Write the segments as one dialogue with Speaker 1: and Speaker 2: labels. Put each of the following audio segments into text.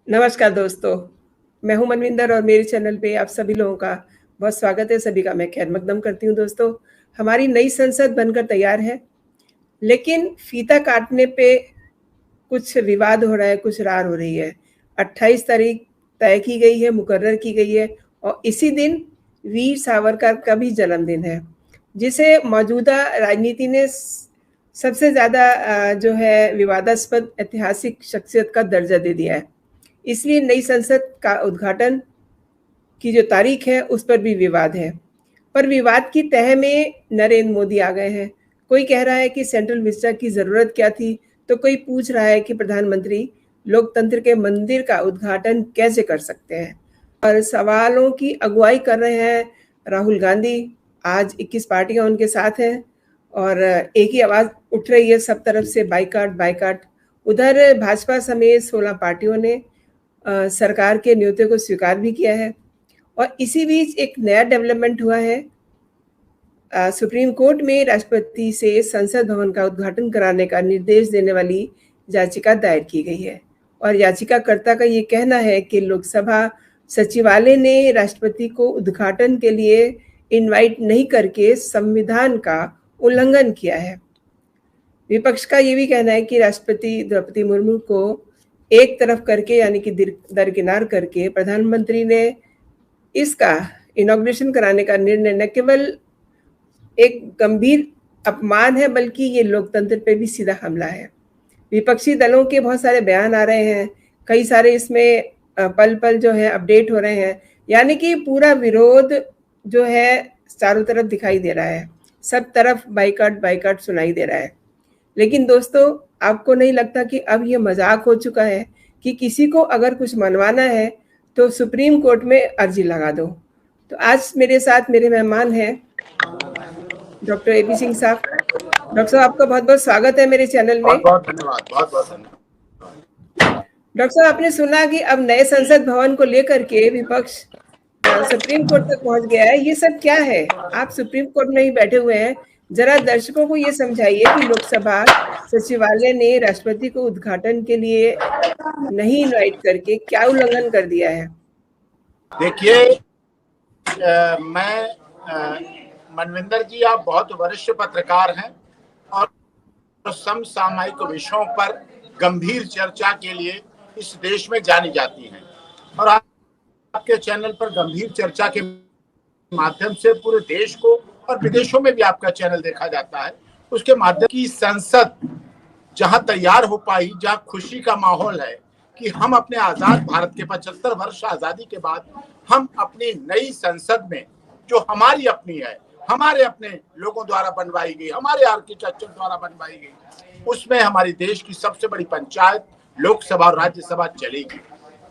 Speaker 1: नमस्कार दोस्तों, मैं हूँ मनविंदर और मेरे चैनल पे आप सभी लोगों का बहुत स्वागत है। सभी का मैं खैर मकदम करती हूँ दोस्तों। हमारी नई संसद बनकर तैयार है, लेकिन फीता काटने पे कुछ विवाद हो रहा है, कुछ रार हो रही है। 28 तारीख तय की गई है, मुकर्रर की गई है और इसी दिन वीर सावरकर का भी जन्मदिन है, जिसे मौजूदा राजनीति ने सबसे ज़्यादा जो है विवादास्पद ऐतिहासिक शख्सियत का दर्जा दे दिया है। इसलिए नई संसद का उद्घाटन की जो तारीख है उस पर भी विवाद है। पर विवाद की तह में नरेंद्र मोदी आ गए हैं। कोई कह रहा है कि सेंट्रल विस्टा की ज़रूरत क्या थी, तो कोई पूछ रहा है कि प्रधानमंत्री लोकतंत्र के मंदिर का उद्घाटन कैसे कर सकते हैं। और सवालों की अगुवाई कर रहे हैं राहुल गांधी। आज 21 पार्टियां उनके साथ हैं और एक ही आवाज़ उठ रही है सब तरफ से, बाइकाट बाइकाट। उधर भाजपा समेत 16 पार्टियों ने सरकार के न्योते को स्वीकार भी किया है। और इसी बीच एक नया डेवलपमेंट हुआ है। सुप्रीम कोर्ट में राष्ट्रपति से संसद भवन का उद्घाटन कराने का निर्देश देने वाली याचिका दायर की गई है और याचिकाकर्ता का ये कहना है कि लोकसभा सचिवालय ने राष्ट्रपति को उद्घाटन के लिए इनवाइट नहीं करके संविधान का उल्लंघन किया है। विपक्ष का ये भी कहना है कि राष्ट्रपति द्रौपदी मुर्मू को एक तरफ करके यानी कि दरकिनार करके प्रधानमंत्री ने इसका इनॉग्रेशन कराने का निर्णय न केवल एक गंभीर अपमान है, बल्कि ये लोकतंत्र पे भी सीधा हमला है। विपक्षी दलों के बहुत सारे बयान आ रहे हैं, कई सारे इसमें पल पल जो है अपडेट हो रहे हैं, यानी कि पूरा विरोध जो है चारों तरफ दिखाई दे रहा है, सब तरफ बाइकाट बाइकाट सुनाई दे रहा है। लेकिन दोस्तों, आपको नहीं लगता कि अब ये मजाक हो चुका है कि किसी को अगर कुछ मनवाना है तो सुप्रीम कोर्ट में अर्जी लगा दो। तो आज मेरे साथ मेरे मेहमान हैं डॉक्टर एपी सिंह साहब। डॉक्टर साहब, आपका बहुत बहुत स्वागत है मेरे चैनल में।
Speaker 2: बहुत बहुत धन्यवाद, बहुत बहुत धन्यवाद।
Speaker 1: डॉक्टर साहब, आपने सुना कि अब नए संसद भवन को लेकर के विपक्ष सुप्रीम कोर्ट तक पहुंच गया है। ये सब क्या है? आप सुप्रीम कोर्ट में ही बैठे हुए हैं, जरा दर्शकों को ये समझाइए कि लोकसभा सचिवालय ने राष्ट्रपति को उद्घाटन के लिए नहीं इनवाइट करके क्या उल्लंघन कर दिया है।
Speaker 2: देखिए, मैं मनविंदर जी, आप बहुत वरिष्ठ पत्रकार हैं और समसामयिक विषयों पर गंभीर चर्चा के लिए इस देश में जानी जाती हैं और आपके चैनल पर गंभीर चर्चा के माध्यम से पूरे देश को और विदेशों में भी आपका चैनल देखा जाता है। उसके माध्यम की संसद जहां तैयार हो पाई, जहां खुशी का माहौल है कि हम अपने आजाद भारत के 75 वर्ष आजादी के बाद हम अपनी नई संसद में, जो हमारी अपनी है, हमारे अपने लोगों द्वारा बनवाई गई, हमारे आर्किटेक्चर द्वारा बनवाई गई, उसमें हमारी देश की सबसे बड़ी पंचायत लोकसभा और राज्यसभा चलेगी,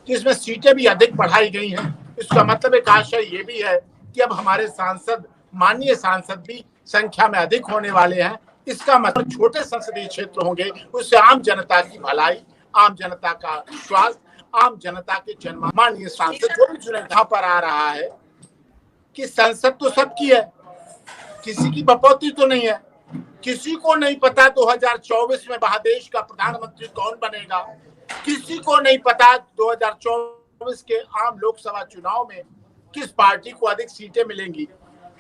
Speaker 2: जिसमें सीटें भी अधिक बढ़ाई गई हैं। इसका मतलब एक आशय ये भी है कि अब हमारे सांसद, माननीय सांसद भी संख्या में अधिक होने वाले हैं। इसका मतलब छोटे संसदीय क्षेत्र होंगे, उससे आम जनता की भलाई, आम जनता का विश्वास, आम जनता के जन्म, माननीय सांसद जो भी चुने, यहाँ पर आ रहा है कि संसद तो सबकी है, किसी की बपौती तो नहीं है। किसी को नहीं पता 2024 में महादेश का प्रधानमंत्री कौन बनेगा। किसी को नहीं पता 2024 के आम लोकसभा चुनाव में किस पार्टी को अधिक सीटें मिलेंगी,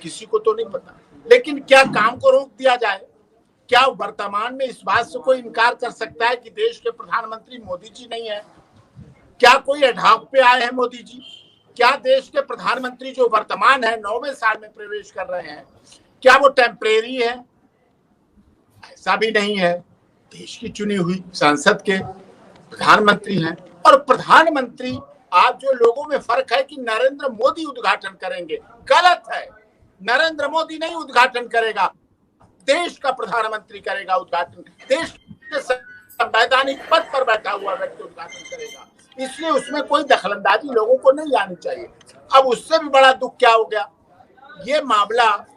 Speaker 2: किसी को तो नहीं पता। लेकिन क्या काम को रोक दिया जाए? क्या वर्तमान में इस बात से कोई इनकार कर सकता है कि देश के प्रधानमंत्री मोदी जी नहीं है? क्या कोई एडहॉक पे आए हैं मोदी जी? क्या देश के प्रधानमंत्री जो वर्तमान है, 9वें साल में प्रवेश कर रहे हैं, क्या वो टेम्परेरी है? ऐसा भी नहीं है। देश की चुनी हुई संसद के प्रधानमंत्री हैं और प्रधानमंत्री, आज जो लोगों में फर्क है कि नरेंद्र मोदी उद्घाटन करेंगे, गलत है। नरेंद्र मोदी नहीं उद्घाटन करेगा, देश का प्रधानमंत्री करेगा उद्घाटन। देश के संवैधानिक पद पर बैठा हुआ व्यक्ति उद्घाटन करेगा, इसलिए उसमें कोई दखलंदाजी लोगों को नहीं आनी चाहिए। अब उससे भी बड़ा दुख क्या हो गया, ये मामला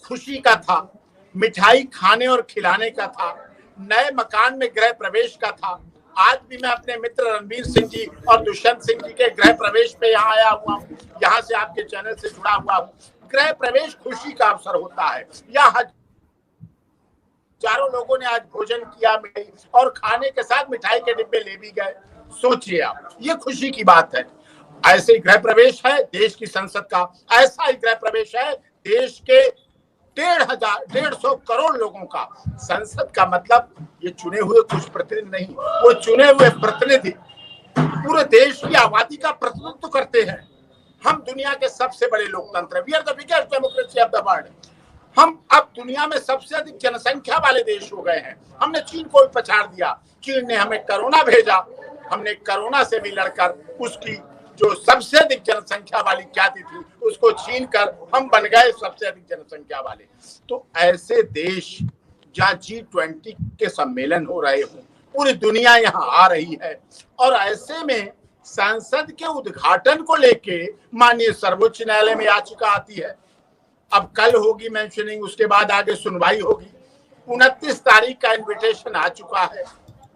Speaker 2: खुशी का था, मिठाई खाने और खिलाने का था, नए मकान में गृह प्रवेश का था। आज भी मैं अपने मित्र रणवीर सिंह जी और दुष्यंत सिंह जी के गृह प्रवेश पे यहाँ आया हुआ हूँ, यहाँ से आपके चैनल से जुड़ा हुआ हूँ। गृह प्रवेश खुशी का अवसर होता है। यहाँ हजारों लोगों ने आज भोजन किया और खाने के साथ मिठाई के डिब्बे ले भी गए। सोचिए आप, ये खुशी की बात है। ऐसे ही गृह प्रवेश है देश की संसद का, ऐसा ही गृह प्रवेश है देश के 150 करोड़ लोगों का। संसद का मतलब ये चुने हुए कुछ प्रतिनिधि नहीं, वो चुने हुए प्रतिनिधि पूरे देश की आबादी का प्रतिनिधित्व करते हैं। हम दुनिया के सबसे बड़े लोकतंत्र, we are the biggest democracy of the world. हम अब दुनिया में सबसे अधिक जनसंख्या वाले देश हो गए हैं। हमने चीन को भी पछाड़ दिया। चीन ने हमें कोरोना भेजा, हमने कोरोना से भी लड़कर उसकी जो सबसे अधिक जनसंख्या वाली ख्याति थी उसको छीन कर हम बन गए सबसे अधिक जनसंख्या वाले। तो ऐसे देश जहाँ G20 के सम्मेलन हो रहे हो, पूरी दुनिया यहाँ आ रही है, और ऐसे में संसद के उद्घाटन को लेके माननीय सर्वोच्च न्यायालय में याचिका आती है। अब कल होगी मेंशनिंग, उसके बाद आगे सुनवाई होगी। 29 तारीख का इनविटेशन आ चुका है,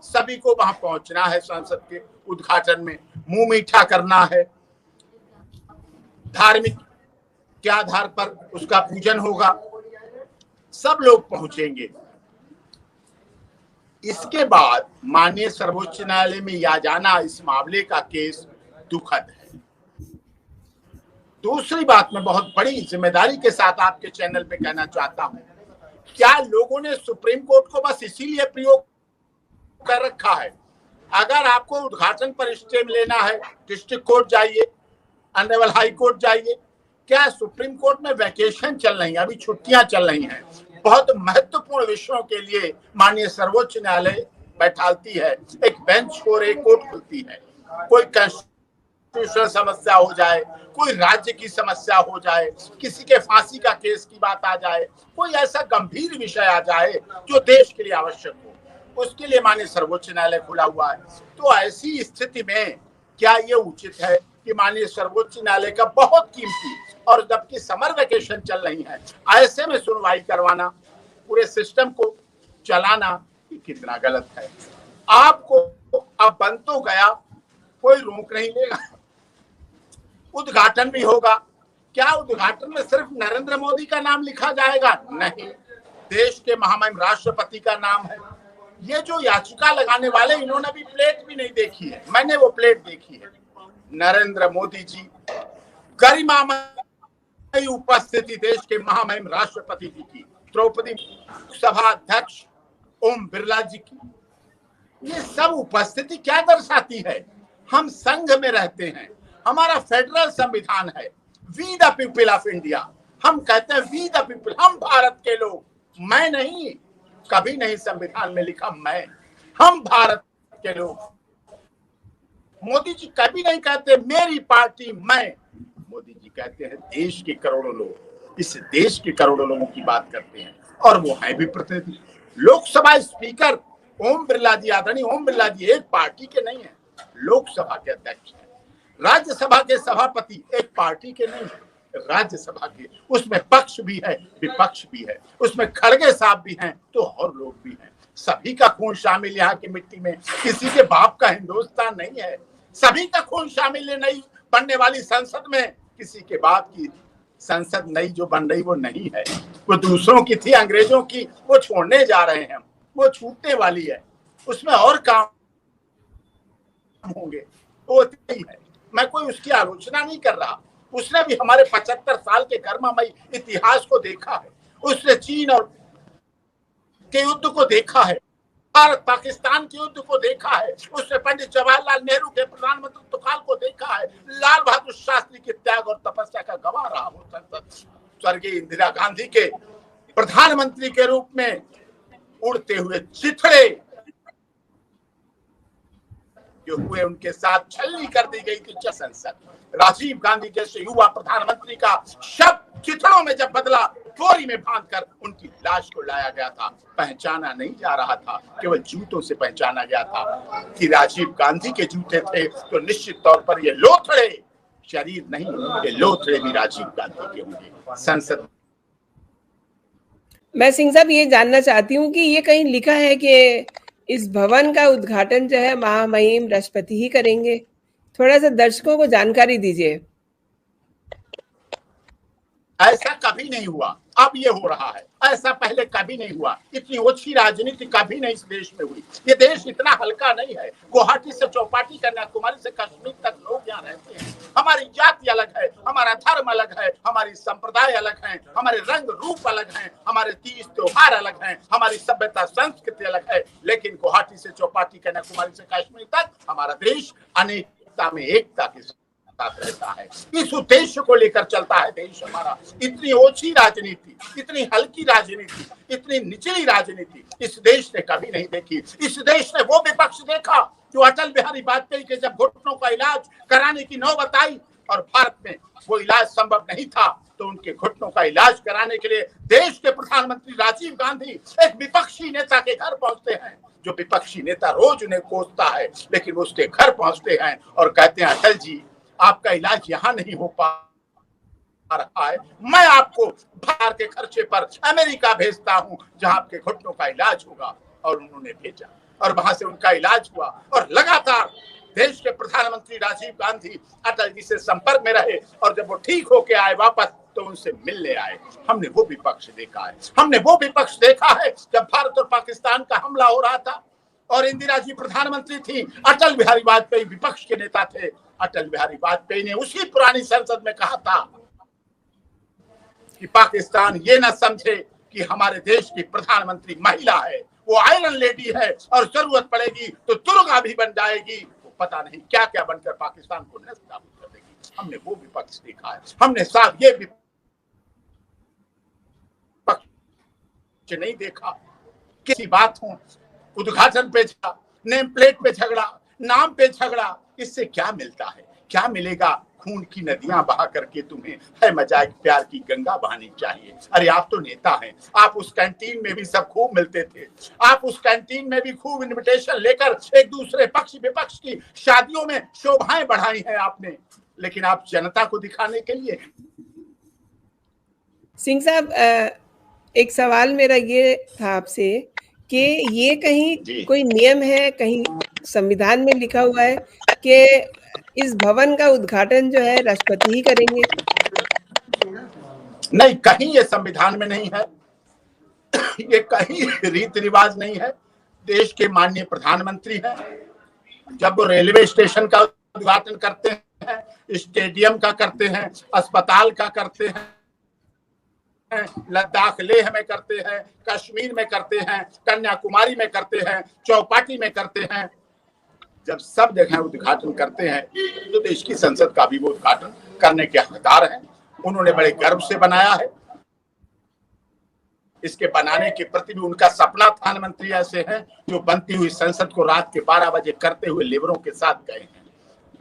Speaker 2: सभी को वहां पहुंचना है। संसद के उद्घाटन में मुंह मीठा करना है, धार्मिक के आधार पर उसका पूजन होगा, सब लोग पहुंचेंगे। इसके बाद माननीय सर्वोच्च न्यायालय में या जाना इस मामले का केस दुखद है। दूसरी बात मैं बहुत बड़ी जिम्मेदारी के साथ आपके चैनल पे कहना चाहता हूं, क्या लोगों ने सुप्रीम कोर्ट को बस इसीलिए प्रयोग कर रखा है? अगर आपको उद्घाटन पर स्टे लेना है, डिस्ट्रिक्ट कोर्ट जाइए, ऑनरेबल हाई कोर्ट जाइए। क्या सुप्रीम कोर्ट में वैकेशन चल रही है, अभी छुट्टियां चल रही हैं। बहुत महत्वपूर्ण विषयों के लिए माननीय सर्वोच्च न्यायालय बैठालती है, एक बेंच और एक कोर्ट खुलती है। कोई कॉन्स्टिट्यूशनल समस्या हो जाए, कोई राज्य की समस्या हो जाए, किसी के फांसी का केस की बात आ जाए, कोई ऐसा गंभीर विषय आ जाए जो देश के लिए आवश्यक हो, उसके लिए माननीय सर्वोच्च न्यायालय खुला हुआ है। तो ऐसी स्थिति में क्या ये उचित है कि माननीय सर्वोच्च न्यायालय का बहुत कीमती, और जबकि समर वेकेशन चल रही है, ऐसे में सुनवाई करवाना, पूरे सिस्टम को चलाना, ये कितना गलत है। आपको अब बन तो गया, कोई रोक नहीं लेगा, उद्घाटन भी होगा। क्या उद्घाटन में सिर्फ नरेंद्र मोदी का नाम लिखा जाएगा? नहीं, देश के महामहिम राष्ट्रपति का नाम है। ये जो याचिका लगाने वाले, इन्होंने भी प्लेट भी नहीं देखी है, मैंने वो प्लेट देखी है। नरेंद्र मोदी जी, गरिमामय उपस्थिति देश के महामहिम राष्ट्रपति जी की, द्रौपदी सभा अध्यक्ष ओम बिरला जी की, ये सब उपस्थिति क्या दर्शाती है? हम संघ में रहते हैं, हमारा फेडरल संविधान है, we the people of India. हम कहते हैं वी द पीपल, हम भारत के लोग, मैं नहीं, कभी नहीं संविधान में लिखा मैं, हम भारत के लोग। मोदी जी कभी नहीं कहते मेरी पार्टी मैं, मोदी जी कहते हैं देश के करोड़ों लोग, इस देश के करोड़ों लोगों की बात करते हैं, और वो है भी प्रतिनिधि। लोकसभा स्पीकर ओम बिरला जी, आदरणीय ओम बिरला जी एक पार्टी के नहीं है, लोकसभा के अध्यक्ष हैं। राज्यसभा के सभापति एक पार्टी के नहीं है, राज्यसभा के, उसमें पक्ष भी है विपक्ष भी है, उसमें खड़गे साहब भी हैं तो और लोग भी हैं। सभी का खून शामिल यहाँ की मिट्टी में, किसी के बाप का हिंदुस्तान नहीं है। सभी का खून शामिल है, नई बनने वाली संसद में किसी के बाप की संसद नई जो बन रही वो नहीं है, वो दूसरों की थी, अंग्रेजों की, वो छोड़ने जा रहे हैं, वो छूटने वाली है, उसमें और काम होंगे, वो है। मैं कोई उसकी आलोचना नहीं कर रहा, उसने भी हमारे 75 साल के कर्ममय इतिहास को देखा है, उसने चीन और के युद्ध को देखा है, भारत पाकिस्तान के युद्ध को देखा है, उसने पंडित जवाहरलाल नेहरू के प्रधानमंत्री काल को देखा है, लाल बहादुर शास्त्री के त्याग और तपस्या का गवाह रहा वो संसद, स्वर्गीय इंदिरा गांधी के प्रधानमंत्री के रूप में उड़ते हुए चिथड़े जो हुए उनके साथ छलनी कर दी गई थी संसद। राजीव गांधी जैसे युवा प्रधानमंत्री का शव चिथड़ों में जब बदला, बोरी में बांधकर उनकी लाश को लाया गया था। पहचाना नहीं जा रहा था, केवल जूतों से पहचाना गया था कि राजीव गांधी के जूते थे, तो निश्चित तौर पर ये लोथड़े शरीर नहीं, ये लोथड़े भी राजीव गांधी के होंगे। संसद
Speaker 1: मैं सिंह साहब ये जानना चाहती हूँ कि ये कहीं लिखा है कि इस भवन का उद्घाटन जो है महामहिम राष्ट्रपति ही करेंगे? थोड़ा सा दर्शकों को जानकारी दीजिए।
Speaker 2: ऐसा कभी नहीं हुआ, अब ये हो रहा है। ऐसा पहले कभी नहीं हुआ। इतनी ओछी राजनीति कभी नहीं इस देश में हुई। ये देश इतना हल्का नहीं है। गुवाहाटी से चौपाटी, कन्याकुमारी से कश्मीर तक लोग यहाँ रहते हैं। हमारी जाति अलग है, हमारा धर्म अलग है, हमारी संप्रदाय अलग है, हमारे रंग रूप अलग हैं, हमारे तीज त्योहार अलग हैं, हमारी सभ्यता संस्कृति अलग है। लेकिन गुवाहाटी से चौपाटी, कन्याकुमारी से कश्मीर तक हमारा देश अनेकता में एकता के साथ रहता है। इस उद्देश्य को लेकर चलता है देश हमारा। इतनी ओछी राजनीति, इतनी हल्की राजनीति, इतनी निचली राजनीति इस देश ने कभी नहीं देखी। इस देश ने वो विपक्ष देखा जो अटल बिहारी वाजपेयी के जब घुटनों का इलाज कराने की नौबत आई और भारत में वो इलाज संभव नहीं था, तो उनके घुटनों का इलाज कराने के लिए देश के प्रधानमंत्री राजीव गांधी एक विपक्षी नेता के घर पहुंचते हैं। जो विपक्षी नेता रोज उन्हें कोसता है, लेकिन वो उसके घर पहुंचते हैं और कहते हैं, अटल जी आपका इलाज यहाँ नहीं हो पा रहा है, मैं आपको बाहर के खर्चे पर अमेरिका भेजता हूँ जहां आपके घुटनों का इलाज होगा। और उन्होंने भेजा और वहां से उनका इलाज हुआ। और लगातार देश के प्रधानमंत्री राजीव गांधी अटल जी से संपर्क में रहे और जब वो ठीक होके आए वापस तो उनसे मिलने आए। हमने वो विपक्ष देखा है। हमने वो विपक्ष देखा है जब भारत और पाकिस्तान का हमला हो रहा था और इंदिरा जी प्रधानमंत्री थी, अटल बिहारी वाजपेयी विपक्ष के नेता थे। अटल बिहारी वाजपेयी ने उसी पुरानी संसद में कहा था कि पाकिस्तान ये न समझे कि हमारे देश की प्रधानमंत्री महिला है, वो आयरन लेडी है और जरूरत पड़ेगी तो दुर्गा भी बन जाएगी। वो पता नहीं क्या क्या बनकर पाकिस्तान को नष्ट कर देगी। हमने वो विपक्ष देखा है। हमने साहब ये विपक्ष नहीं देखा। किसी बात हो, उद्घाटन पे झगड़ा, नेम प्लेट पे झगड़ा, नाम पे झगड़ा, इससे क्या मिलता है? क्या मिलेगा? खून की नदियां बहा करके तुम्हें है मजाक प्यार की गंगा बहानी चाहिए। अरे आप तो नेता हैं, आप उस कैंटीन में भी सब खूब मिलते थे, आप उस कैंटीन में भी खूब इनविटेशन लेकर एक दूसरे पक्ष विपक्ष की शादियों में शोभाएं बढ़ाई हैं आपने, लेकिन आप जनता को दिखाने के लिए।
Speaker 1: सिंह साहब, एक सवाल मेरा ये था आपसे कि ये कहीं कोई नियम है, कहीं संविधान में लिखा हुआ है कि इस भवन का उद्घाटन जो है राष्ट्रपति ही करेंगे?
Speaker 2: नहीं, कहीं ये संविधान में नहीं है, ये कहीं रीति रिवाज नहीं है। देश के माननीय प्रधानमंत्री हैं, जब वो रेलवे स्टेशन का उद्घाटन करते हैं, स्टेडियम का करते हैं, अस्पताल का करते हैं, लद्दाख लेह में करते हैं, कश्मीर में करते हैं, कन्याकुमारी में करते हैं, चौपाटी में करते हैं, जब सब जगह उद्घाटन करते हैं तो देश की संसद का भी वो उद्घाटन करने के हकदार हैं। उन्होंने बड़े गर्व से बनाया है। इसके बनाने के प्रति भी उनका सपना। प्रधानमंत्री ऐसे हैं जो बनती हुई संसद को रात के 12 बजे करते हुए लेबरों के साथ गए हैं।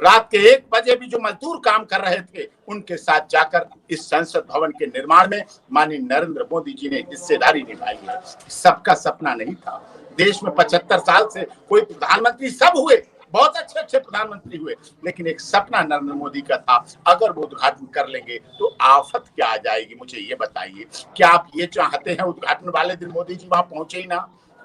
Speaker 2: रात के 1 बजे भी जो मजदूर काम कर रहे थे उनके साथ जाकर इस संसद भवन के निर्माण में माननीय नरेंद्र मोदी जी ने हिस्सेदारी निभाई है। सबका सपना नहीं था। देश में 75 साल से कोई प्रधानमंत्री, सब हुए, बहुत अच्छे अच्छे प्रधानमंत्री हुए, लेकिन एक सपना नरेंद्र मोदी का था, अगर वो उद्घाटन कर लेंगे तो आफत क्या आ जाएगी। मुझे ये बताइए, क्या आप ये चाहते हैं उद्घाटन वाले दिन मोदी जी वहां पहुंचे ही ना?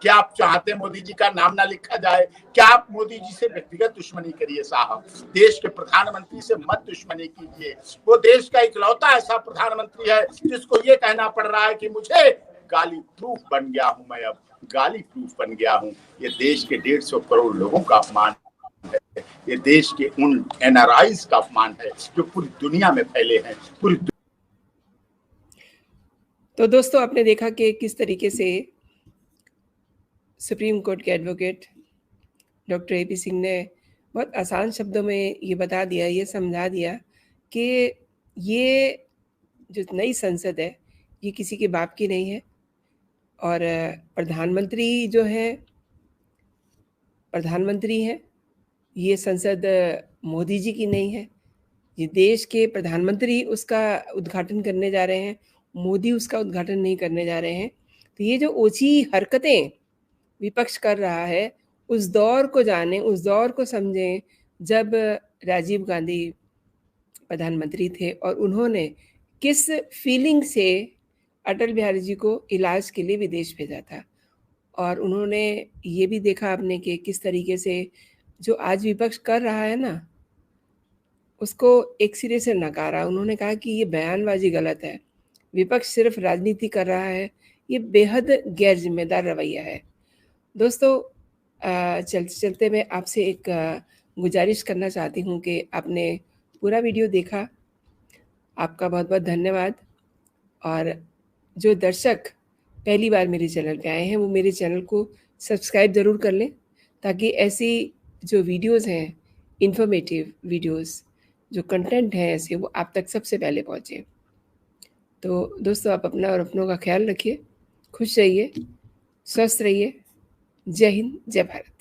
Speaker 2: क्या आप चाहते हैं मोदी जी का नाम ना लिखा जाए? क्या आप मोदी जी से व्यक्तिगत दुश्मनी करिए साहब, देश के प्रधानमंत्री से मत दुश्मनी कीजिए। वो देश का इकलौता ऐसा प्रधानमंत्री है जिसको ये कहना पड़ रहा है कि मुझे गाली प्रूफ बन गया हूं, मैं अब गाली प्रूफ बन गया हूं। ये देश के 150 करोड़ लोगों का अपमान है, ये देश के उन एनआरआईज का अपमान है जो पूरी दुनिया में फैले हैं।
Speaker 1: तो दोस्तों, आपने देखा कि किस तरीके से सुप्रीम कोर्ट के एडवोकेट डॉक्टर एपी सिंह ने बहुत आसान शब्दों में ये बता दिया, ये समझा दिया कि ये जो नई संसद है ये किसी के बाप की नहीं है और प्रधानमंत्री जो है, प्रधानमंत्री हैं, ये संसद मोदी जी की नहीं है। ये देश के प्रधानमंत्री उसका उद्घाटन करने जा रहे हैं, मोदी उसका उद्घाटन नहीं करने जा रहे हैं। तो ये जो ओछी हरकतें विपक्ष कर रहा है, उस दौर को जानें, उस दौर को समझें जब राजीव गांधी प्रधानमंत्री थे और उन्होंने किस फीलिंग से अटल बिहारी जी को इलाज के लिए विदेश भेजा था। और उन्होंने ये भी देखा आपने कि किस तरीके से जो आज विपक्ष कर रहा है ना, उसको एक सिरे से नकारा। उन्होंने कहा कि ये बयानबाजी गलत है, विपक्ष सिर्फ राजनीति कर रहा है, ये बेहद गैर जिम्मेदार रवैया है। दोस्तों, चलते चलते मैं आपसे एक गुजारिश करना चाहती हूँ कि आपने पूरा वीडियो देखा, आपका बहुत बहुत धन्यवाद। और जो दर्शक पहली बार मेरे चैनल पे आए हैं वो मेरे चैनल को सब्सक्राइब ज़रूर कर लें, ताकि ऐसी जो वीडियोस हैं, इंफॉर्मेटिव वीडियोस, जो कंटेंट है ऐसे, वो आप तक सबसे पहले पहुँचे। तो दोस्तों, आप अपना और अपनों का ख्याल रखिए, खुश रहिए, स्वस्थ रहिए। जय हिंद, जय भारत।